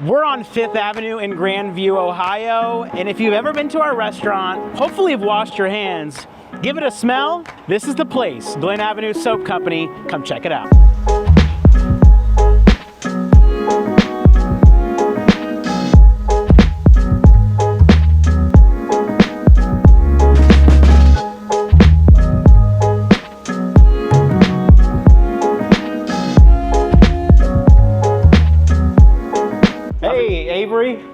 We're on 5th Avenue in Grandview, Ohio, and if you've ever been to our restaurant, hopefully you've washed your hands. Give it a smell. This is the place, Glen Avenue Soap Company. Come check it out.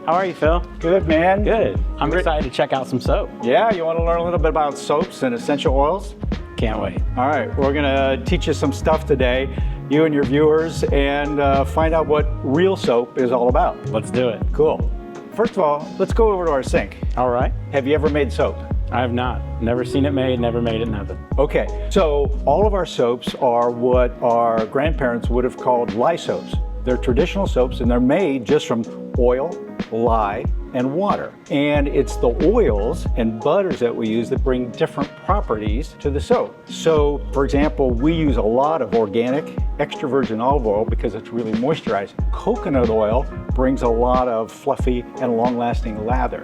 How are you, Phil? Good, man. Good. I'm excited to check out some soap. Yeah, you want to learn a little bit about soaps and essential oils? Can't wait. All right, we're gonna teach you some stuff today, you and your viewers, and find out what real soap is all about. Let's do it. Cool. First of all, let's go over to our sink. All right. Have you ever made soap? I have not. Never seen it made, never made it, nothing. Okay, so all of our soaps are what our grandparents would have called lye soaps. They're traditional soaps and they're made just from oil, lye, and water. And it's the oils and butters that we use that bring different properties to the soap. So, for example, we use a lot of organic extra virgin olive oil because it's really moisturizing. Coconut oil brings a lot of fluffy and long-lasting lather.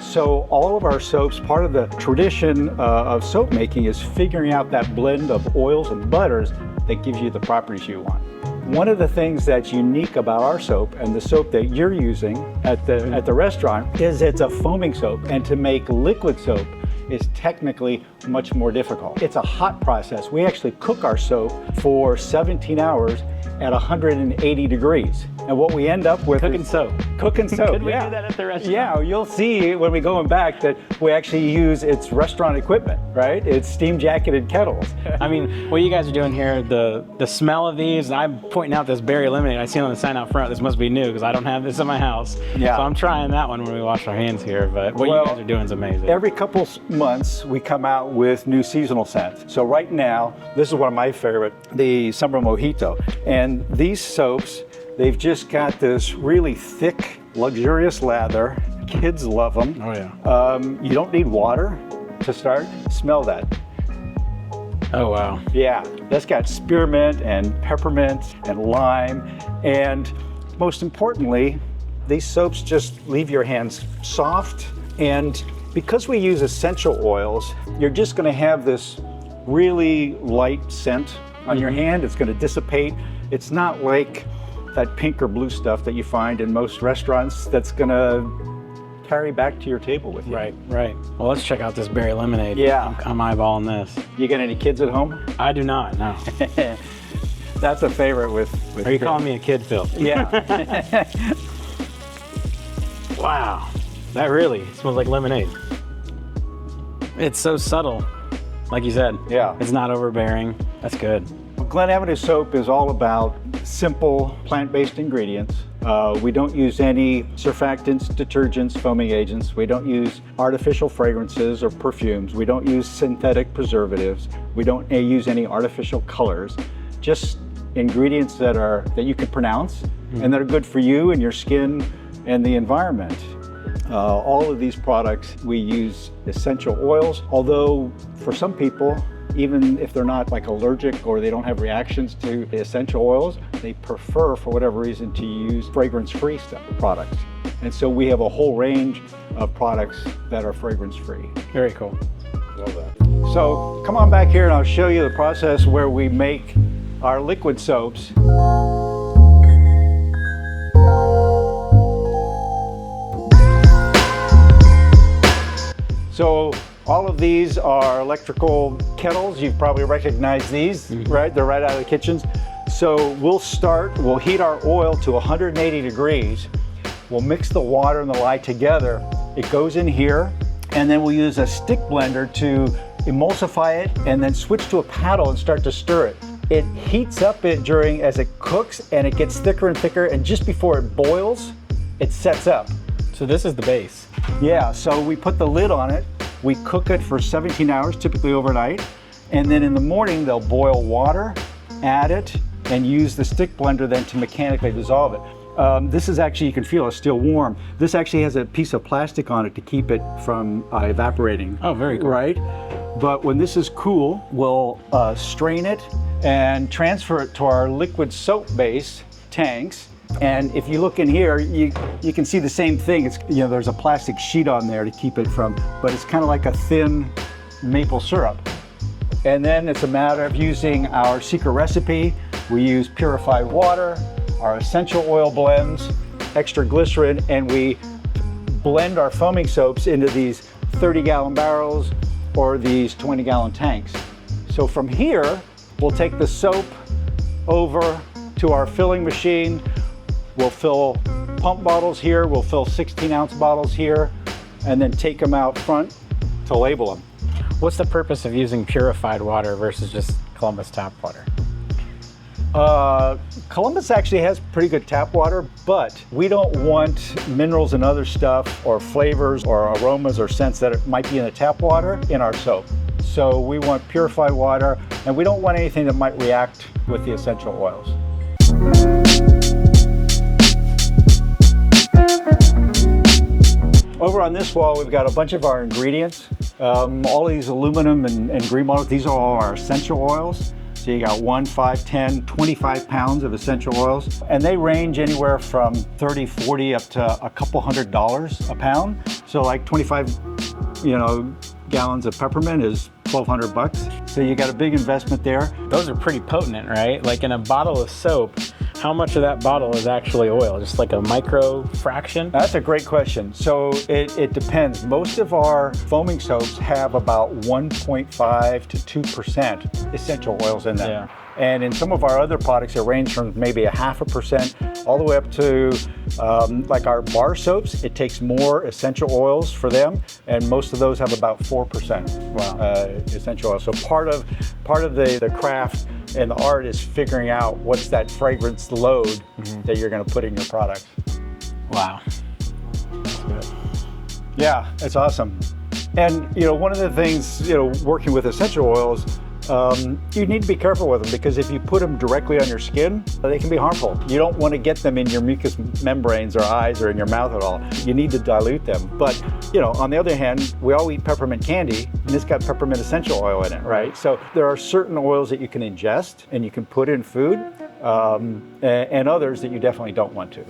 So all of our soaps, part of the tradition of soap making is figuring out that blend of oils and butters that gives you the properties you want. One of the things that's unique about our soap and the soap that you're using at the restaurant is it's a foaming soap, and to make liquid soap is technically much more difficult. It's a hot process. We actually cook our soap for 17 hours at 180 degrees. And what we end up with Cooking is soap. Cooking soap, Could we yeah. do that at the restaurant? Yeah, you'll see when we go back that we actually use its restaurant equipment, right? It's steam jacketed kettles. I mean, what you guys are doing here, the smell of these, and I'm pointing out this berry lemonade. I see on the sign out front, this must be new because I don't have this in my house. Yeah. So I'm trying that one when we wash our hands here, but what you guys are doing is amazing. Every couple months, we come out with new seasonal scents. So right now, this is one of my favorite, the Summer Mojito. And these soaps, they've just got this really thick, luxurious lather. Kids love them. Oh yeah. You don't need water to start. Smell that. Oh wow. Yeah, that's got spearmint and peppermint and lime. And most importantly, these soaps just leave your hands soft. And because we use essential oils, you're just gonna have this really light scent on your hand. It's gonna dissipate. It's not like that pink or blue stuff that you find in most restaurants that's gonna carry back to your table with you. Right, right. Well, let's check out this berry lemonade. Yeah. I'm eyeballing this. You got any kids at home? I do not, no. That's a favorite with Are you calling me a kid, Phil? Yeah. Wow, that really smells like lemonade. It's so subtle, like you said. Yeah. It's not overbearing. That's good. Glen Avenue soap is all about simple plant-based ingredients. We don't use any surfactants, detergents, foaming agents. We don't use artificial fragrances or perfumes. We don't use synthetic preservatives. We don't use any artificial colors. Just ingredients that you can pronounce and that are good for you and your skin and the environment. All of these products, we use essential oils, although for some people, even if they're not like allergic or they don't have reactions to the essential oils, they prefer, for whatever reason, to use fragrance-free products. And so we have a whole range of products that are fragrance-free. Very cool. Love that. So come on back here and I'll show you the process where we make our liquid soaps. So all of these are electrical kettles. You've probably recognized these, right? They're right out of the kitchens. So we'll heat our oil to 180 degrees. We'll mix the water and the lye together. It goes in here, and then we'll use a stick blender to emulsify it and then switch to a paddle and start to stir it. It heats up as it cooks, and it gets thicker and thicker, and just before it boils, it sets up. So this is the base. Yeah, so we put the lid on it. We cook it for 17 hours, typically overnight. And then in the morning, they'll boil water, add it, and use the stick blender then to mechanically dissolve it. This is actually, you can feel it's still warm. This actually has a piece of plastic on it to keep it from evaporating. Oh, very cool. Right? But when this is cool, we'll strain it and transfer it to our liquid soap base tanks. And if you look in here, you can see the same thing. It's, there's a plastic sheet on there to keep it from, but it's kind of like a thin maple syrup. And then it's a matter of using our secret recipe. We use purified water, our essential oil blends, extra glycerin, and we blend our foaming soaps into these 30-gallon barrels or these 20-gallon tanks. So from here, we'll take the soap over to our filling machine. We'll fill pump bottles here, we'll fill 16-ounce bottles here, and then take them out front to label them. What's the purpose of using purified water versus just Columbus tap water? Columbus actually has pretty good tap water, but we don't want minerals and other stuff or flavors or aromas or scents that might be in the tap water in our soap. So we want purified water, and we don't want anything that might react with the essential oils. Over on this wall, we've got a bunch of our ingredients. All these aluminum and green bottles, these are all our essential oils. So you got 1, 5, 10, 25 pounds of essential oils. And they range anywhere from 30, 40 up to a couple $100 a pound. So like 25, gallons of peppermint is $1,200. So you got a big investment there. Those are pretty potent, right? Like in a bottle of soap, how much of that bottle is actually oil? Just like a micro fraction? That's a great question. So it depends. Most of our foaming soaps have about 1.5 to 2% essential oils in them. Yeah. And in some of our other products, it ranges from maybe 0.5% all the way up to like our bar soaps. It takes more essential oils for them, and most of those have about 4% essential oil. So part of the craft and the art is figuring out what's that fragrance load that you're going to put in your product. Wow, that's good. Yeah, it's awesome. And one of the things working with essential oils, you need to be careful with them, because if you put them directly on your skin, they can be harmful. You don't want to get them in your mucous membranes or eyes or in your mouth at all. You need to dilute them. But, on the other hand, we all eat peppermint candy, and it's got peppermint essential oil in it, right? So there are certain oils that you can ingest and you can put in food, and others that you definitely don't want to.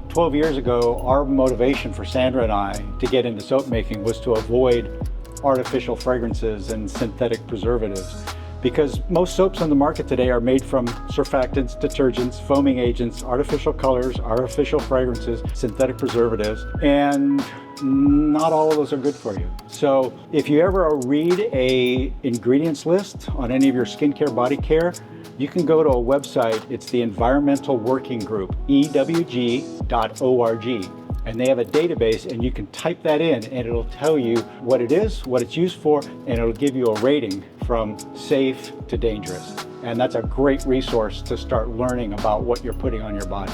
12 years ago, our motivation for Sandra and I to get into soap making was to avoid artificial fragrances and synthetic preservatives, because most soaps on the market today are made from surfactants, detergents, foaming agents, artificial colors, artificial fragrances, synthetic preservatives, and not all of those are good for you. So if you ever read a ingredients list on any of your skincare, body care, you can go to a website. It's the Environmental Working Group, ewg.org. And they have a database, and you can type that in and it'll tell you what it is, what it's used for, and it'll give you a rating from safe to dangerous. And that's a great resource to start learning about what you're putting on your body.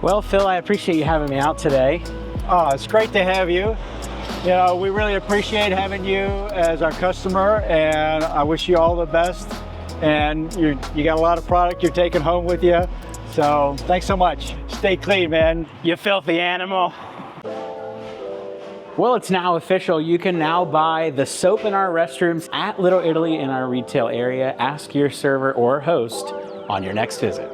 Well, Phil, I appreciate you having me out today. It's great to have you. We really appreciate having you as our customer, and I wish you all the best. And you got a lot of product you're taking home with you. So thanks so much. Stay clean, man. You filthy animal. Well, it's now official. You can now buy the soap in our restrooms at Little Italy in our retail area. Ask your server or host on your next visit.